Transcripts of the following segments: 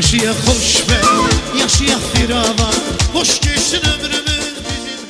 Yaşaya xoşbəxt, yaşaya firavan, xoş geçsin ömrümüz bizim.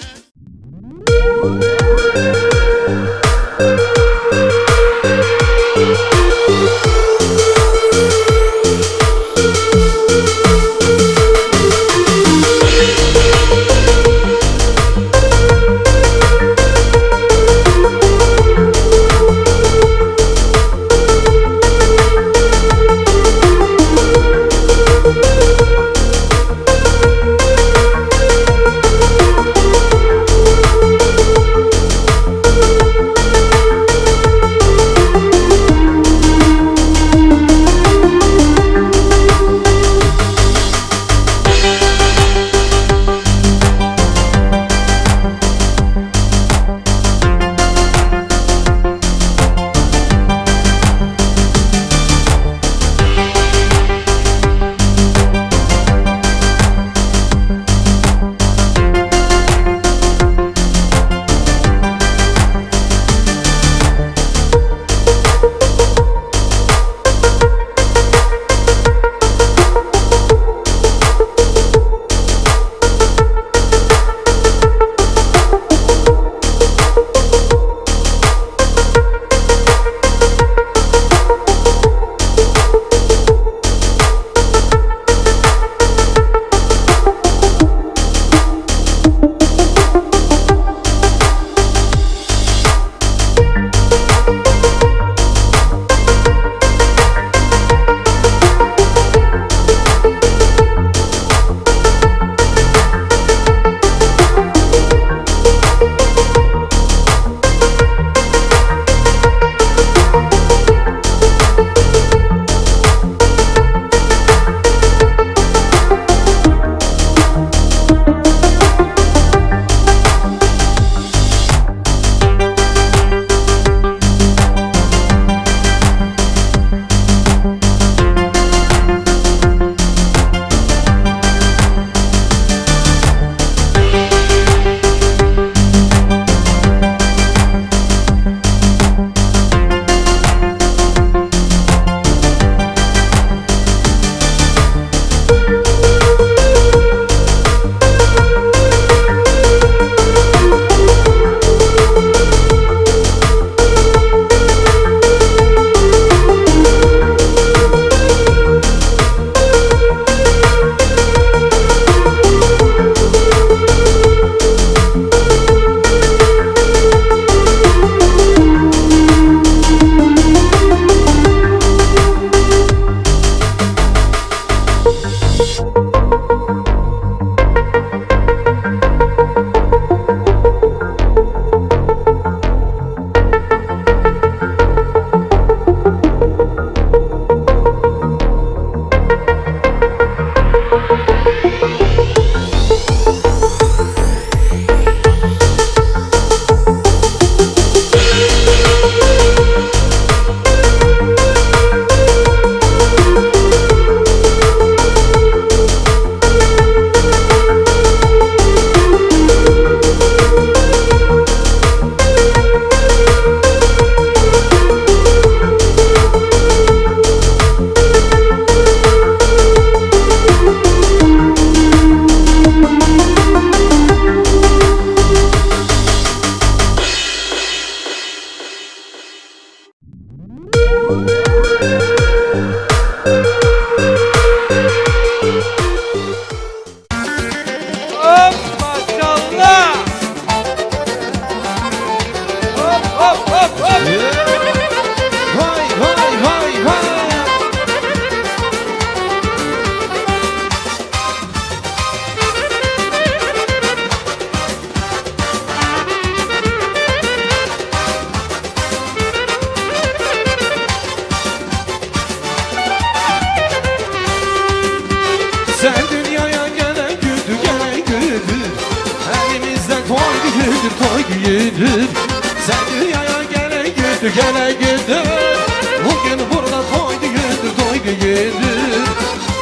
güldür. Sen dünyaya gele güldür, gele güldür. Bugün burada toydu güldür, toydu güldür.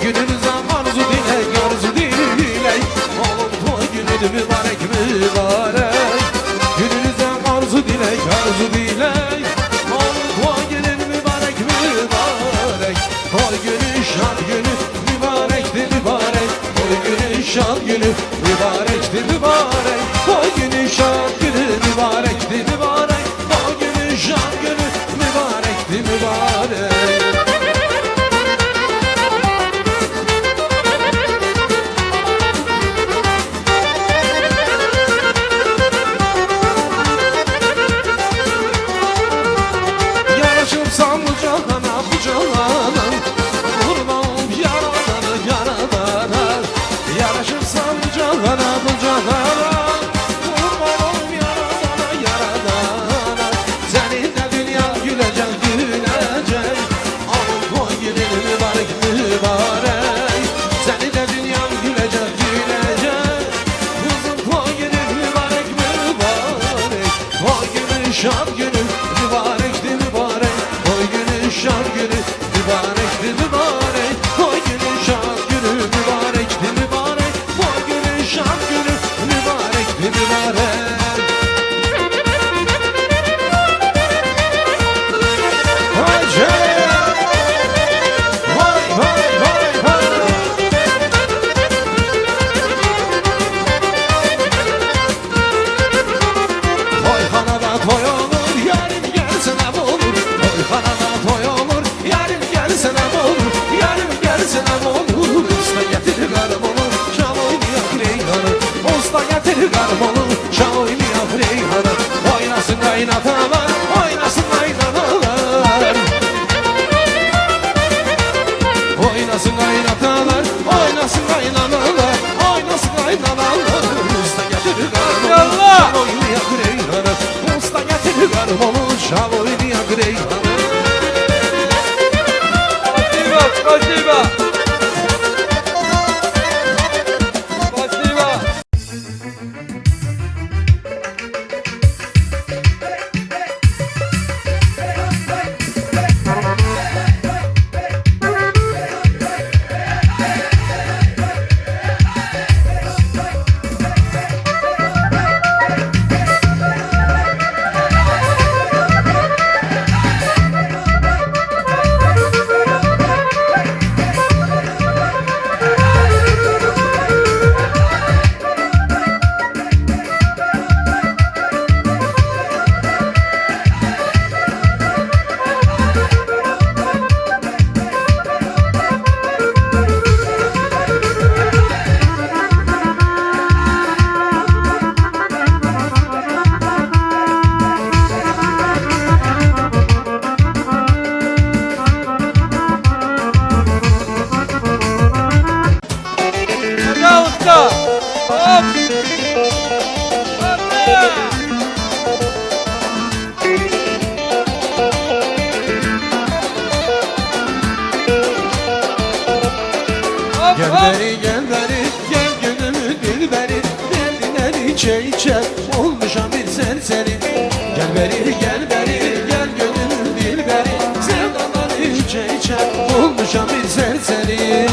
Gününüze arzu dilek, arzu dilek. Oğlum toy günüdür mübarek, mübarek. Gününüze arzu dilek, arzu dilek. Oğlum toy günüdür mübarek, mübarek. Toy günü, şan günü mübarek. günü mübarekti mübarek. O günün şad günü mübarekti mübarek. O günün şad günü mübarekti mübarek. Yaraşırsam bu cahana bu cahana, vurmam yaradana yaradana. Yaraşırsam bu cahana bu cahana, vurmam yaradana yaradana. Seninle dünya gülecek gülecek, alın koy günün mübarek mübarek. Seninle dünya gülecek gülecek, kızım koy günün mübarek mübarek. Koy günün şad günü mübarekti mübarek. Koy günün şad günü mübarekti mübarek. Koy günün şad günü mübarekti mübarek. Koy günün şad günü mübarekti mübarek. Vay canım. Vay vay vay vay. Toy hanada toy olur, yarim gelsene bu olur. Toy hanada toy olur, yarim gelsene bu olur. Yarim gelsene bu olur. Usta getir karım olur, şam oynayak reyhanı. Usta getir karım olur, şam oynayak reyhanı. Oynasın kaynatalar, oynasın kaynatalar. Oynasın kaynatalar, oynasın kaynanalar. Oynasın kaynanalar. Usta getir karım olur, şam oynayak reyhanı. Usta getir karım olur, şam oynayak reyhanı. Спасибо, спасибо. Спасибо. Пожалуйста. Оп. Оп, Gel оп. beri gel beri gel gönlümü dilberi. Deliler içe içe olmuşam bir serseri. Gel beri gel beri gel gönlümü dilberi. Sevdalar içe içe olmuşam bir serseri.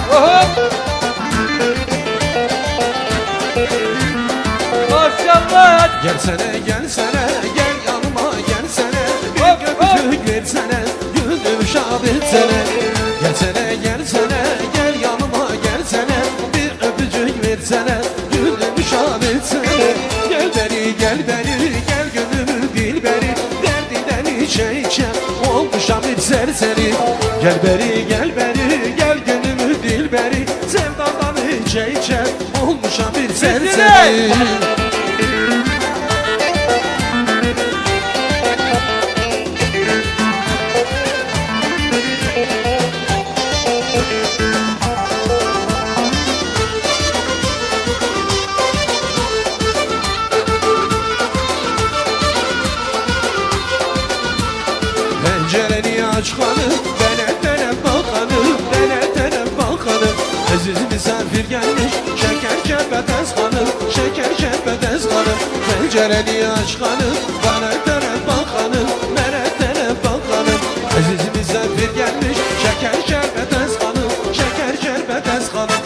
Hop. Maşallah. Gelsene gelsene gel yanıma gelsene. Bir Hop, göpücük versene gönlüm şad etsene. Gelsene gelsene gel yanıma gelsene. Bir öpücük versene gönlüm şad etsene. Gel beri gel beri gel gönlümü dilberi. Derdinden içe içe olmuşam bir serseri. Gel beri gel beri gel gönlümü dilberi. Sevdadan içe içe olmuşam bir serseri. Pencereni aç kanı, dene bakanı, dene bakanı. Aziz misafir gelmiş, şeker şerbet kanı, şeker şerbet kanı. Pencereni aç kanı, dene bakanı, dene bakanı. Aziz misafir gelmiş, şeker şerbet kanı, şeker şerbet kanı.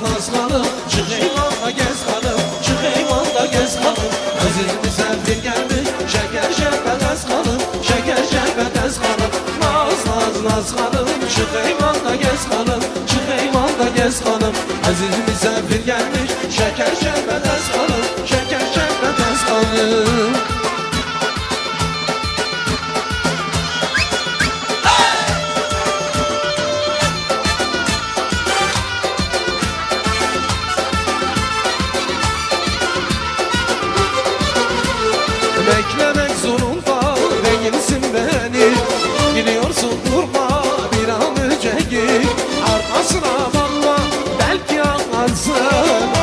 Naz kanı, çık eyvanda gez kanı, çık eyvanda gez kanı. Aziz misafir gelmiş, şeker şerbet kanı, şerbetez hanım. Aziz misafir gelmiş şeker şerbetez hanım. Şeker şerbetez hanım. Beklemek zorunda değilsin beni. Gidiyorsun durma bir an önce git. Arkasına bakma belki ağlarsın.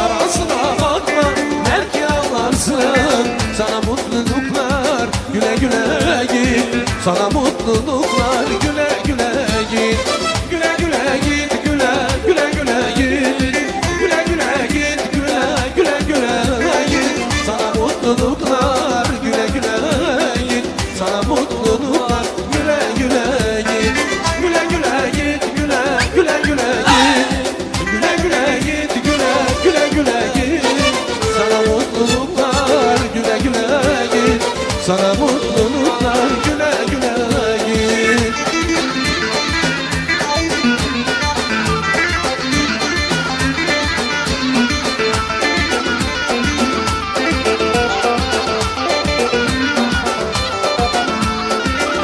Arasına bakma belki ağlarsın. Sana mutluluklar güle güle git. Sana mutluluklar güle güle git. Güle güle git güle güle güle git. Güle güle git güle güle güle git. Sana mutluluklar güle güle git. Sana mutluluklar güle güle git. Güle güle git güle güle güle git. Güle güle git güle güle güle git. Sana mutluluklar güle güle git. Sana mutluluklar güle güle git.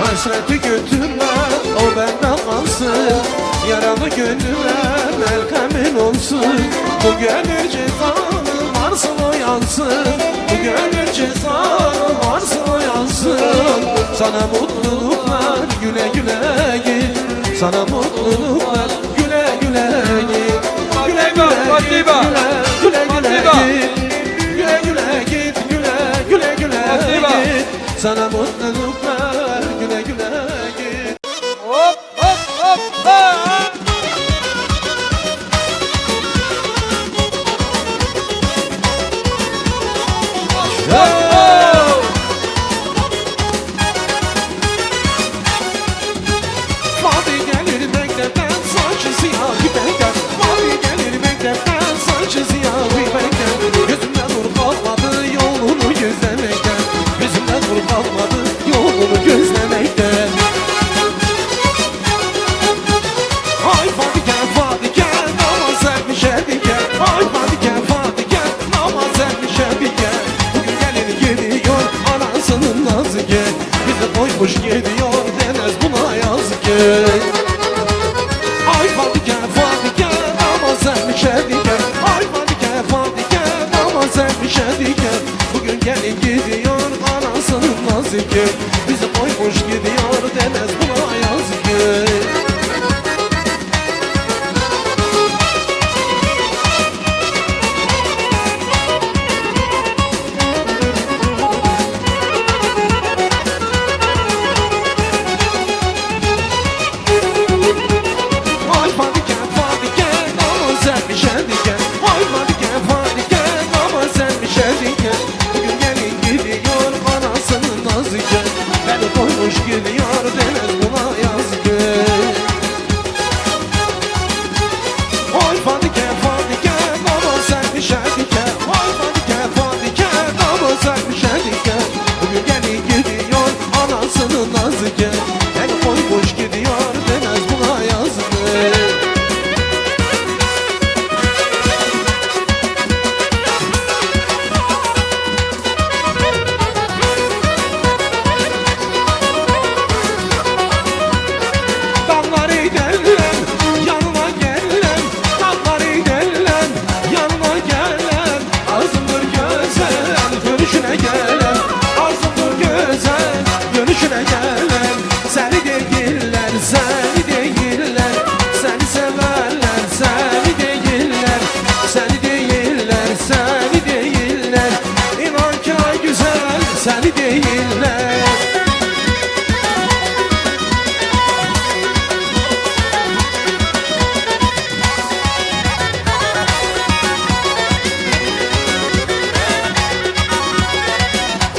Hasreti götürme o benden kalsın. Yaralı gönlüme merhamin olsun. Bu gönül cezanı varsın o yansın. Bu gönül cezanı varsın o yansın. Sana mutluluklar güle güle git. Sana mutluluklar güle güle git. Güle güle git güle güle git. Güle güle git güle güle güle git. Sana mutluluklar güle güle git. Hop hop hop ha. Mavi gelir mektepten saçı siyah bir bekler. Mavi gelir mektepten saçı siyah bir bekler. Gözümden nur kalmadı yolunu gözlemekten. Gözümden nur kalmadı yolunu gözlemekten. Ay Fadiken Fadiken namaz ermiş erdiken. Ay Fadiken Fadiken namaz ermiş erdiken. Bugün gelin gidiyor anasının nazı gel. Bizi koymuş gidiyor demez buna yazık gel. Ay Fadiken Fadiken namaz ermiş erdiken. Ay Fadiken Fadiken namaz ermiş erdiken. Bugün gelin gidiyor anasının nazı gel. Bizi koymuş gidiyor demez buna yazık gel. Ay Fadiken Fadiken namaz ermiş erdiken. Ay Fadiken Fadiken namaz ermiş erdiken. Bugün gelin gidiyor anasının nazı gel. Beni koymuş gidiyor demez buna yazık gel. Ay Fadiken Fadiken namaz ermiş erdiken. Ay Fadiken Fadiken namaz ermiş erdiken. Bugün gelin gidiyor anasının nazı gel. Beni koymuş gidiyor demez buna yazık gel. Dağları derlem, yanıma gelen. Dağları derlem, yanıma gelen. Arzumdur güzel, görüşüne gelen. Arzumdur güzel, görüşüne gelen. Seni değiller, seni değiller. Seni severler, seni değiller. Seni değiller, seni değiller. İnan ki ay güzel, seni değiller.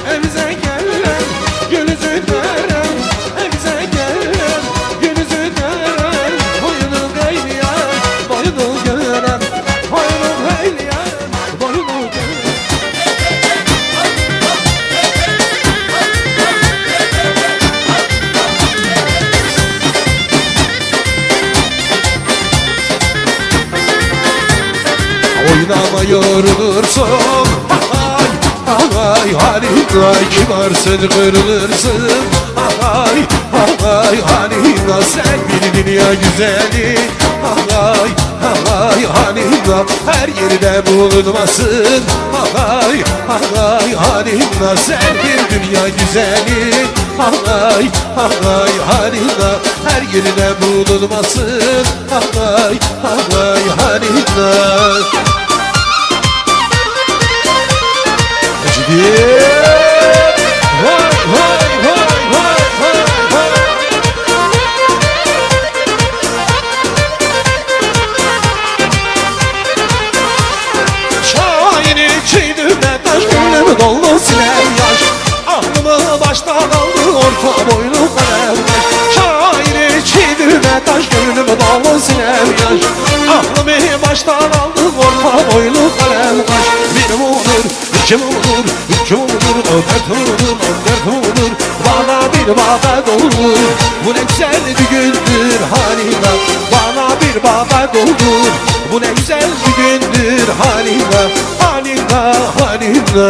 Evimize gelen, gönlünüzü veren. Evimize gelen, gönlünüzü veren. Boyunu eğleyen, boyunu gören. Boyunu eğleyen, boyunu gören. yorulursun. Ay ay Halina kibarsın kırılırsın. Ay ay Halina sen bir dünya güzeli. Ay ay Halina her yerde bulunmasın. Ay ay Halina sen bir dünya güzeli. Ay ay Halina her yerine bulunmasın. Ay ay Halina. Şahin içiydim taş gönlüm dolu siler yaş. Aklımı baştan aldı orta boylu kalem taş. Şahin içiydim taş gönlüm dolu siler yaş. Aklımı baştan aldı orta boylu kalem taş. Bir olur, iki olur, üç olur, dört olur, dört olur. Bana bir babet olur, bu ne güzel bir gündür Halina. Bana bir babet olur, bu ne güzel bir gündür Halina. Halina, Halina.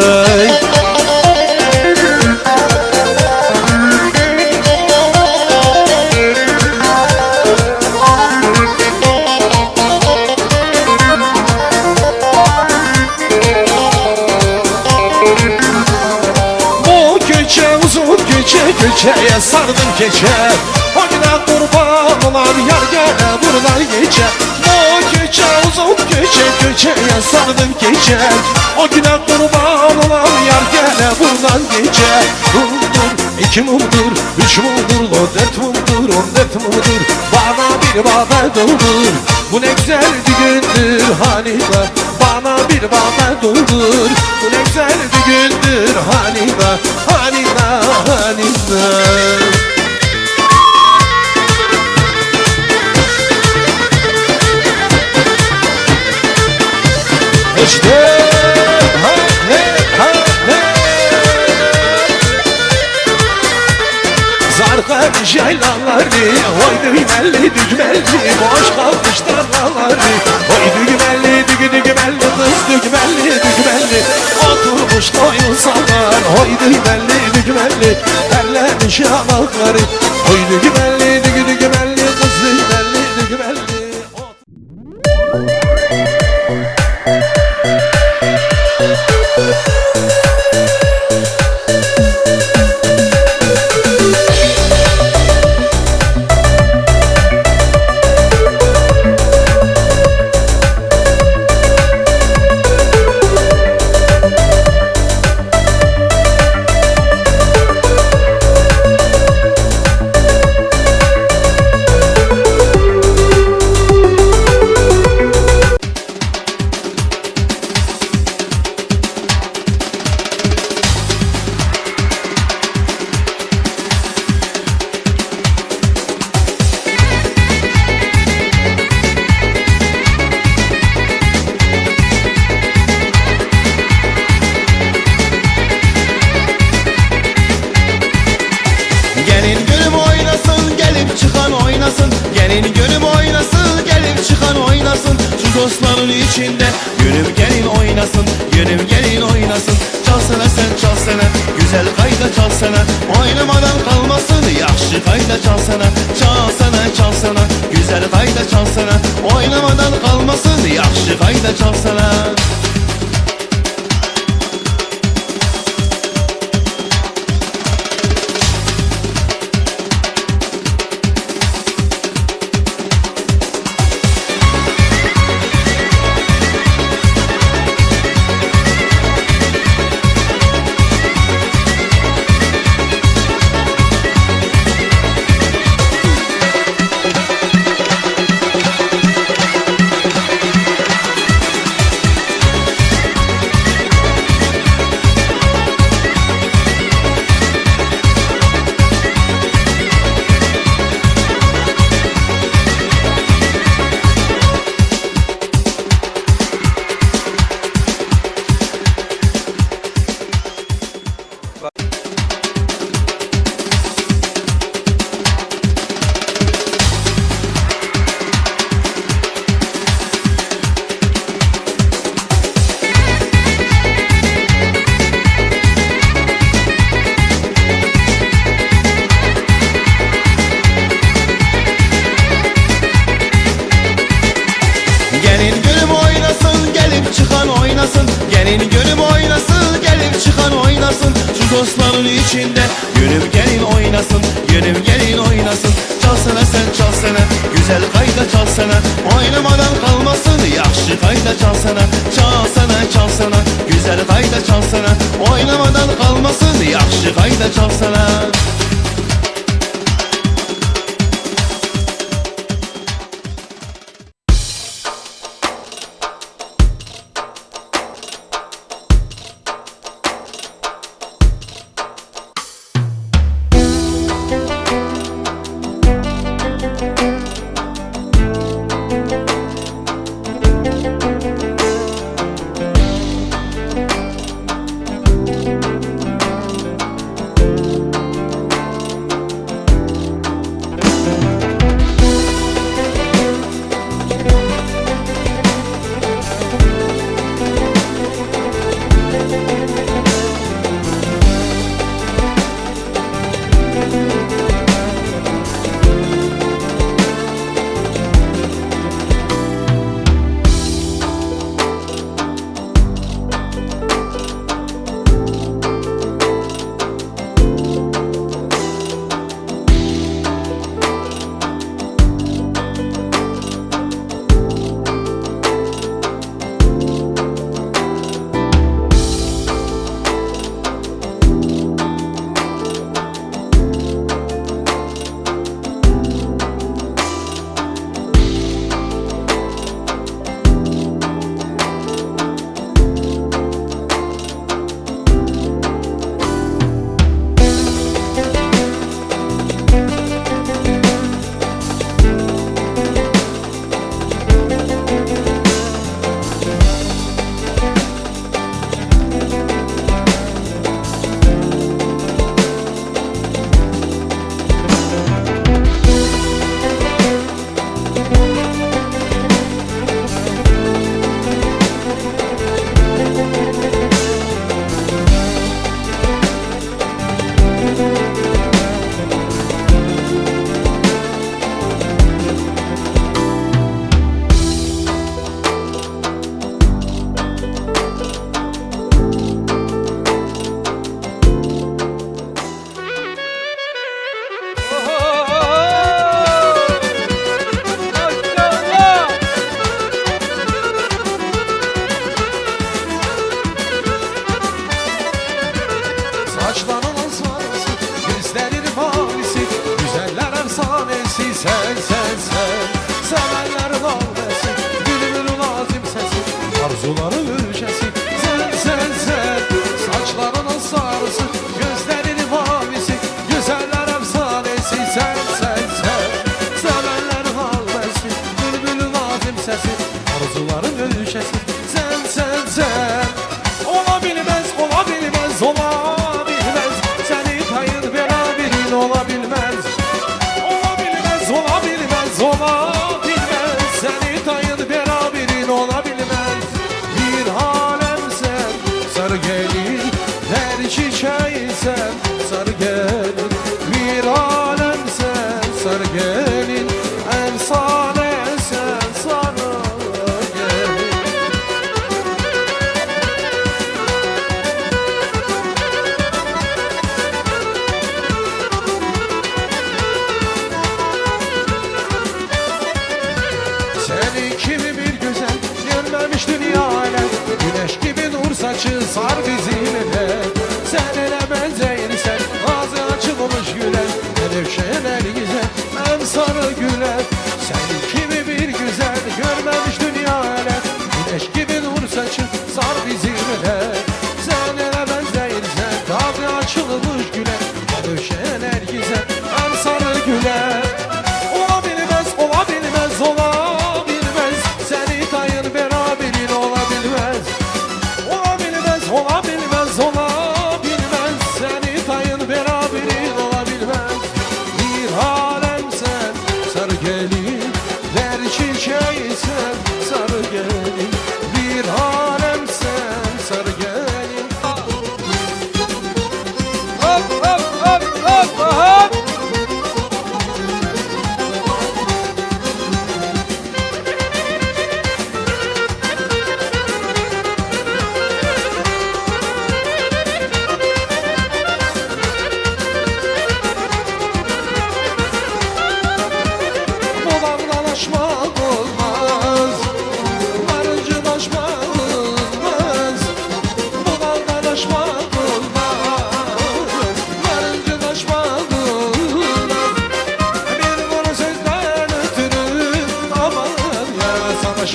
Keçeye sardım keçe. O güne kurban olan yar gene buradan geçe. O keçe uzun keçeye sardım keçe. O güne kurban olan yar gene buradan geçe. Mumdur, iki mumdur, üç mumdur, dört mumdur, 14 mumdur. Bana bir babet olur, bu ne güzel bir gündür Halina. Bana bir babet olur, bu ne güzel bir gündür Halina. Halina, Halina. İşte Zarkar yaylaları, oy düğmelli düğmelli, boş kalmış tarlaları. Oy düğmelli düğmelli, kız düğmelli düğmelli, oturmuş koyunsalar. Oy düğmelli düğmelli, terlemiş yanakları. Oy düğmelli düğmelli, kız düğmelli düğmelli. Gelin gönlüm oynasın, gelip çıkan oynasın. Şu dostların içinde gönlüm gelin oynasın, gönlüm gelin oynasın. Çalsana sen çalsana, güzel kayda çalsana. Oynamadan kalmasın, yaxşı kayda çalsana. Çalsana çalsana, güzel kayda çalsana. Oynamadan kalmasın, yaxşı kayda çalsana. içinde. Gönül gelin oynasın, gönül gelin oynasın. Çalsana sen çalsana, güzel kayda çalsana. Oynamadan kalmasın, yaxşı kayda çalsana. Çalsana çalsana, güzel kayda çalsana. Oynamadan kalmasın, yaxşı kayda çalsana.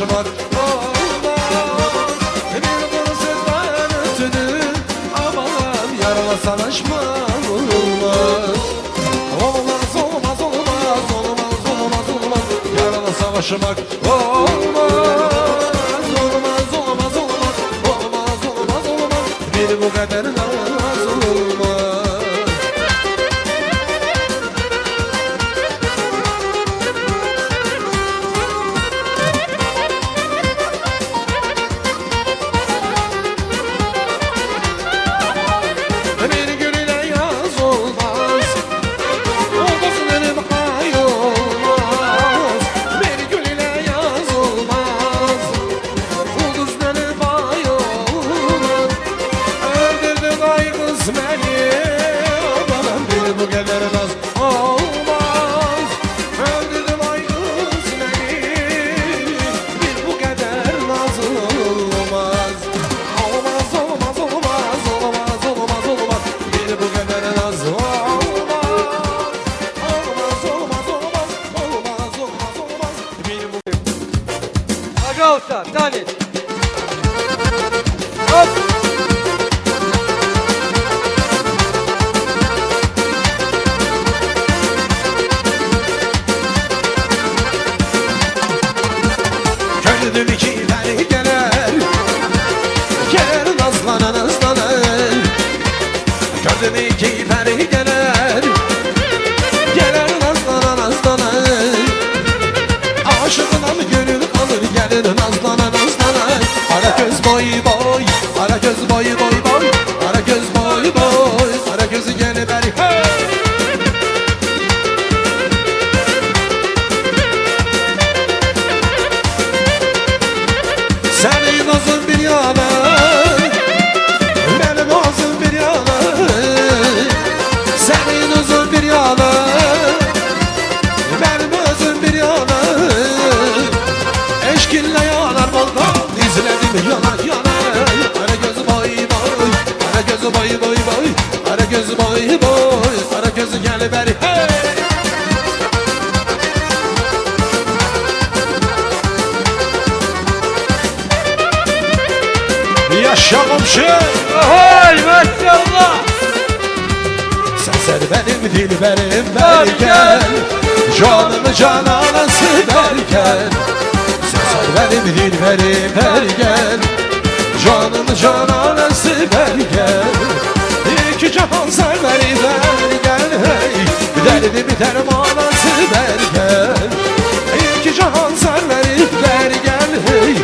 savaşmak olmaz. Bir kuru sözden ötürü aman yarla savaşmak olmaz. Olmaz, olmaz, olmaz, olmaz, olmaz, olmaz. Yarla savaşmak olmaz. Olmaz, olmaz, olmaz, olmaz, olmaz, olmaz. Bir bu kadar naz olmaz. Bir gülüyle yaz olmaz. Olmasın elim hay olmaz. Bir gülüyle yaz olmaz. Ulduz elim hay olmaz. Öldürdün ay kız beni. Aman bir bu kadar naz olmaz. Öldürdün ay kız beni. Bir bu kadar naz olmaz. Olmaz, olmaz, olmaz, olmaz, olmaz, olmaz. Bir bu kadar naz olmaz. Olmaz, olmaz, olmaz, olmaz, olmaz, olmaz. Bir bu Aga usta bir tane. Hop. Gördüm iki beni gelir. Gelir nazlanan nazlanan. Gördüm iki beni gelir. Gelir nazlanan nazlanan. Aşığına mı gönül kalır gelir nazlanan nazlanan. Ara göz boy boy, ara göz boy boy boy, ara göz boy boy, ara gözü gelir beri. Hey! Senin ağzın bir yana, benim ağzım bir yana. Senin ağzın bir yana, benim ağzım bir yana. Eşkinle yanar baldan, izledim yana yana. Ara gözü boy boy, ara gözü boy boy boy, ara gözü boy boy, ara gözü gel beri. Hey! Yaşa komşu. Ohoy maşallah. Sen benim dilberim berken, canımı cananası berken. Sen benim dilberim berken, canımı cananası berken. İki cahan serveri berken, hey, derdimi dermanası berken. İki cahan serveri berken, hey,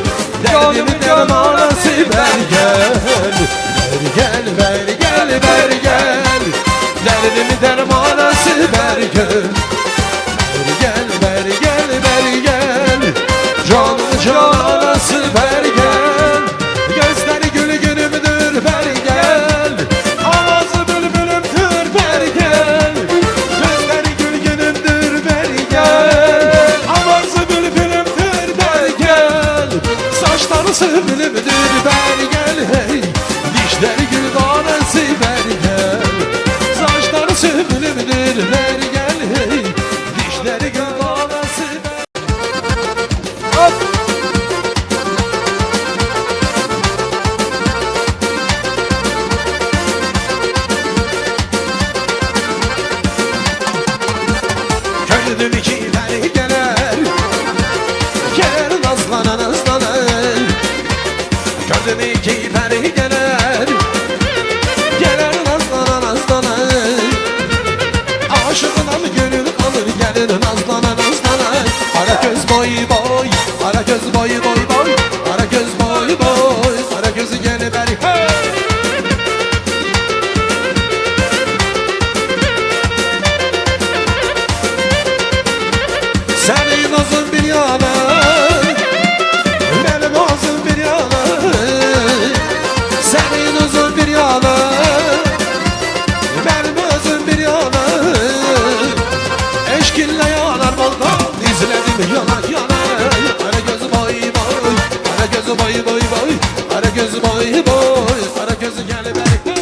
derdimi dermanası berken. Bergen, bergen, bergen, derdimi dermanası bergen. Bergen, bergen, bergen, canımı cananası bergen. Gözleri gül günümdür bergen, avazı bülbülümdür bergen. Gözleri gül günümdür bergen, avazı bülbülümdür bergen. Saçları sürgülümdür bergen, hey, dişleri gül tanesi bergen. Saçları sürgülümdür bergen, hey, dişleri gül tanesi bergen. Hop. Gördüm iki beni gelir. Gelir nazlanan nazlanan. Gördüm iki beni gelir. Gelir nazlanan nazlanan. Aşığına mı gönül kalır gelir nazlanan nazlanan. Ara göz boy boy, ara göz boy boy boy, ara göz boy boy, ara gözü gelir beri. Hey! Senin ağzın bir yana, benim ağzım bir yana. Senin ağzın bir yana, benim ağzım bir yana. Eşkinle yanar baldan, izledim yana yana. Ara gözü boy boy, ara gözü boy boy boy, ara gözü boy boy, ara gözü gel beri. Hey!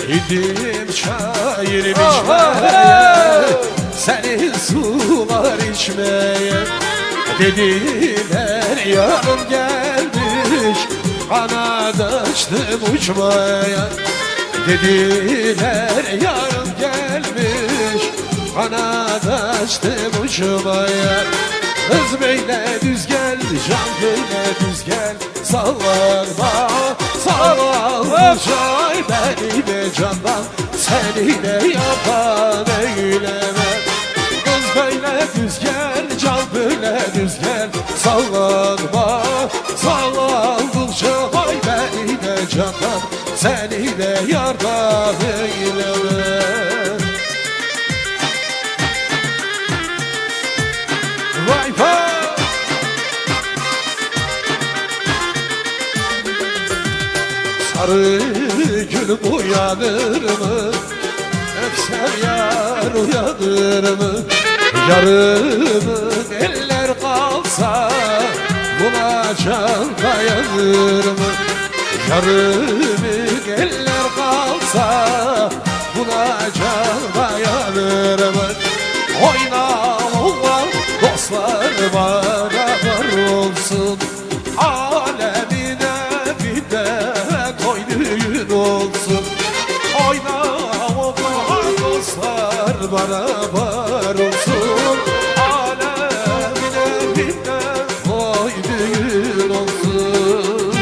Gidim şair içmeye, senin sular içmeye. Dediler yarın gelmiş, kanat açtım uçmaya. Dediler yarın gelmiş, kanat açtım uçmaya. Kız böyle düz gel, can böyle düz gel, sallanma, sallanma. Çay beni de candan, seni de yapan eyleme. Kız böyle düz gel, can böyle düz gel, sallanma, sallandıkça ay beni de candan, seni de yardan eyleme. Vay vay! Sarı gül uyanır mı? Öpsem yar uyanır mı? Yarımın eller kalsa buna can dayanır mı? Yarımın eller kalsa buna can dayanır mı? Oyna oğlan dostlar beraber olsun, alemine bir de toy düğün olsun. Oyna oğlan dostlar beraber olsun, alemine bir de toy düğün olsun.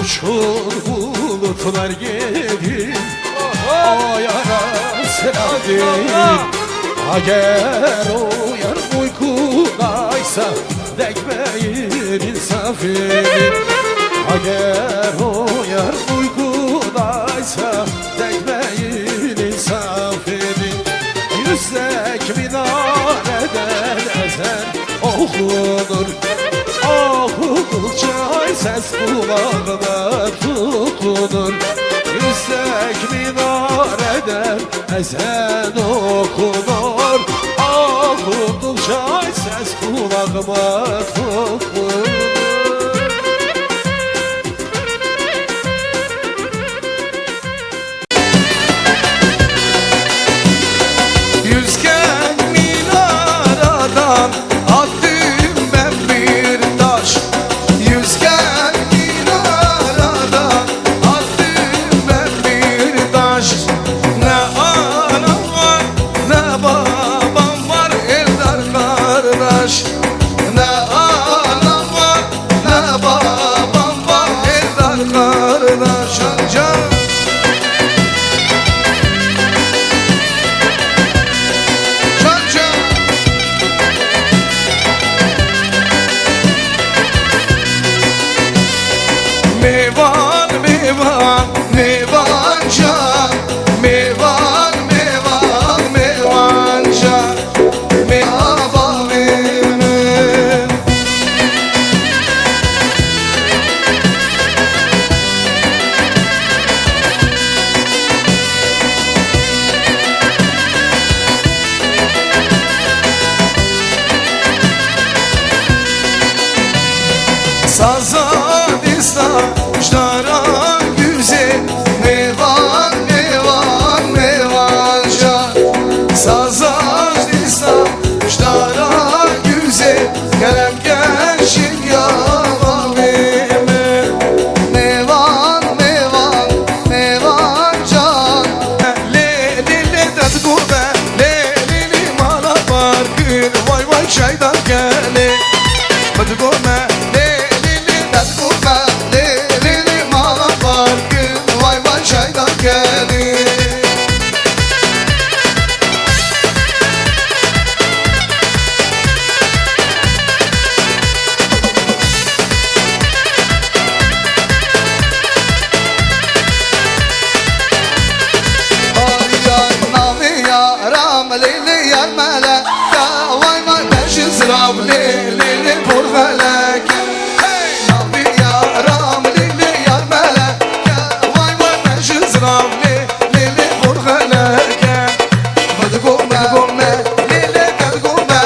Uçur bulutlar gelir, o yara selam değil. Eğer o yar uykudaysa dekmeyin insaf edin. Eğer o yar uykudaysa dekmeyin insaf edin. Yüksek minareden ezen okunur, okudukça ses kulağına tutunur. Yüksek minareden ezen okunur, okudukça ses kulağıma tutunur. Yüzgen minaradan attım ben bir taş. Yüzgen minaradan attım ben bir taş. Ne anam var ne babam var Eldar kardeş. Ne anam var ne babam var Eldar kardeş. Can Mevan, mevan, mevanca. Mevan, mevan, mevanca. Mevan benim. Sazadistan Şara güzel mevan, mevan, mevanca. Sazadistan Şara güzel gelem gençin yalanime. Mevan, mevan, mevanca. Le le le dat gurbe, le le le mala var gün. Vay vay şeydan gele. Hadi gurme. Çaydan geldi. Navi ya ram leyli yar melek, ya vay vay beşin sırav leyli por felek. Navi ya ram leyli yar melek, ya vay vay beşin sırav leyli por felek. Hadi gome leyli gel gome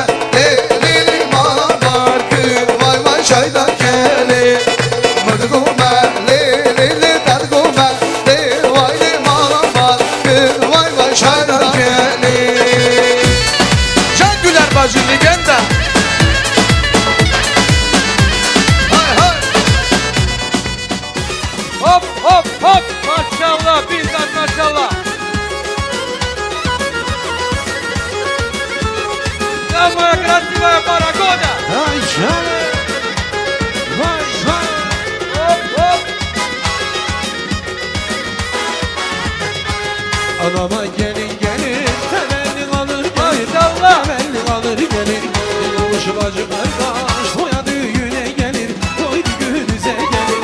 moja krasiva paragoda. Ay canım. Vay vay. Hop hop. Anama gelin gelin, temelli alır gelir. Maşallah. Temelli alır gelir. Yılmış bacı kardeş, soya düğüne gelir. Toy düğünüze gelir.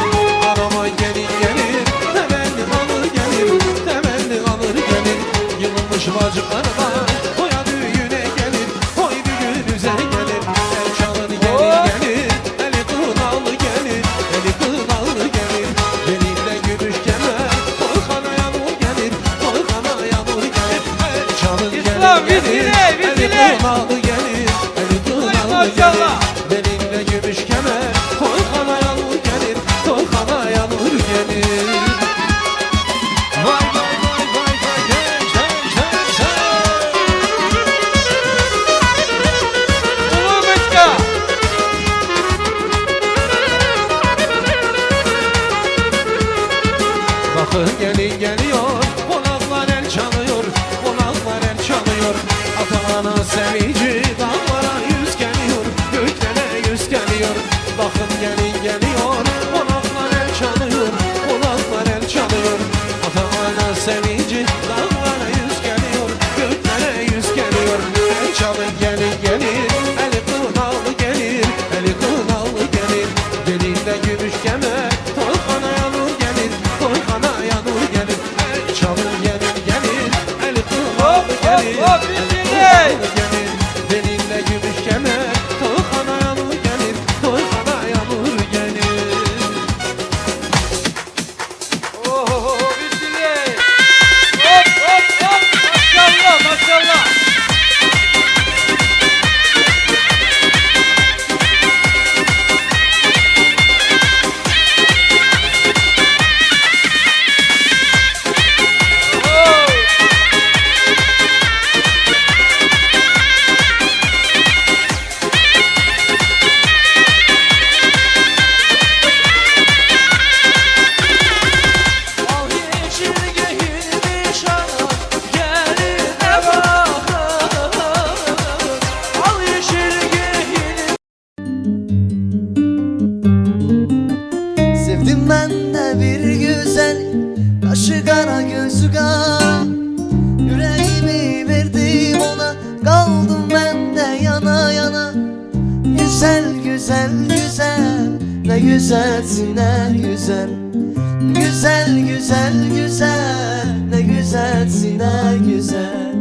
Anama gelin gelin, temelli alır gelir. Temelli alır gelir. Yılmış bacı kardeş, soya düğüne gelir. Toy düğünüze gelir. El çalır gelin gelir. Eli kınalı gelir. Eli kınalı gelir. Belinde gümüş kemer. Korkana yanır gelir. Korkana yanır gelir. El çalır İslam, gelin gelir. bizine, bizine. Eli kınalı gelir. Eli kınalı maşallah. gelir. Belinde gümüş kemer. Korkana yanır gelir. Korkana yanır gelir. Vay vay vay vay vay. Hey, hey, hey, hey. Ulu Mıçka. Bakın gelin geliyor, konaklar el çalıyor, konaklar el çalıyor. Atalana sevici, dağlara yüz geliyor, göklere yüz geliyor. Bakın gelin geliyor, konaklar el çalıyor, konaklar el çalıyor. Atalana sevici, dağlara yüz geliyor, göklere yüz geliyor. El çalın gelin gelin, eli kınalı gelir, eli kınalı gelir. Belinde gümüş kemer, torkana yanır gelir, torkana yanır gelir. El çalın gelin gelin, eli kınalı Hop, hop, gelir, hop, eli bizimle. kınalı gelir. Belinde gümüş kemer, torkana yanır gelir, torkana yanır gelir. Oho, bizimle. Hop hop hop. Maşallah maşallah. Oh. Al yeşilgeyin nişana, geline bakın. Al yeşilgeyin. Sevdim ben de bir güzel, kaşı kara gözü kara. Yüreğimi verdim ona, kaldım ben de yana yana. Güzel güzel güzel, ne güzelsin ne güzel. Güzel güzel güzel, ne güzelsin ne güzel.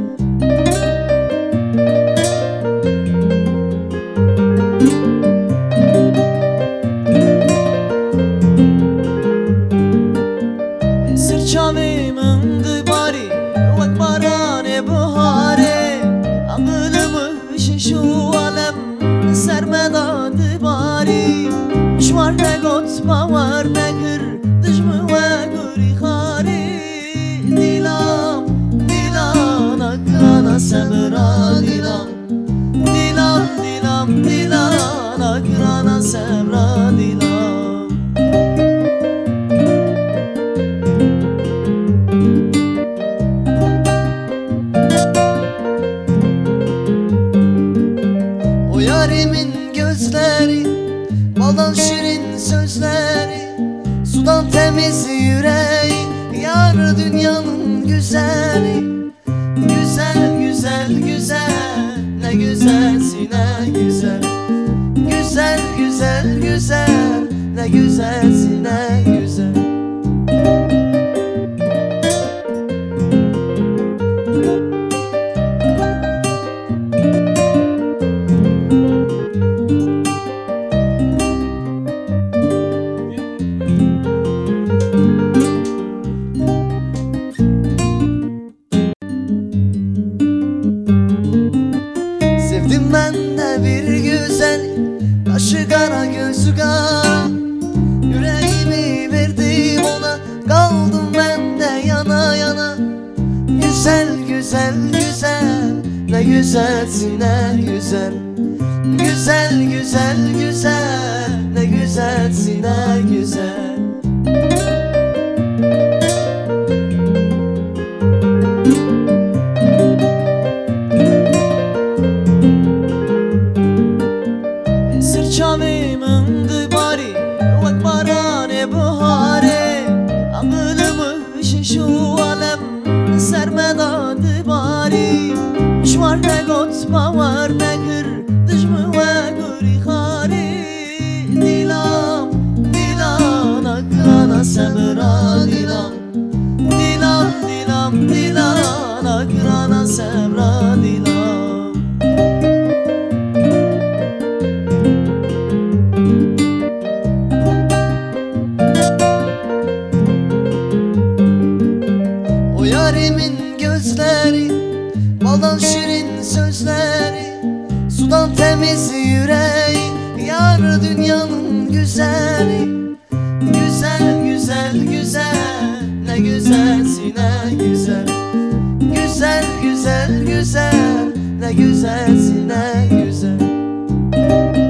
Sırçavim ımdı bari, vak barane buhare. Akılımı şu alem sermedadı bari. Şvar ne gotma var ne kır, dışmı ve guri khari. Dilam, dilan akrana sebra dilam. Dilam, dilam, dilan akrana sebra dilam. O yarimin gözleri, baldan şirin sözleri, sudan temiz yüreği, yar dünyanın güzeli. Güzel güzel güzel, ne güzelsin ne güzel. Güzel güzel güzel, ne güzelsin ne güzel. Sevdim ben de bir güzel, kaşı kara gözü kara. Yüreğimi verdim ona, kaldım ben de yana yana. Güzel güzel güzel, ne güzelsin ne güzel. Güzel güzel güzel, ne güzelsin ne güzel. Baldan şirin sözleri, sudan temiz yüreği, yar dünyanın güzeli. Güzel güzel güzel, ne güzelsin ne güzel. Güzel güzel güzel, ne güzelsin ne güzel.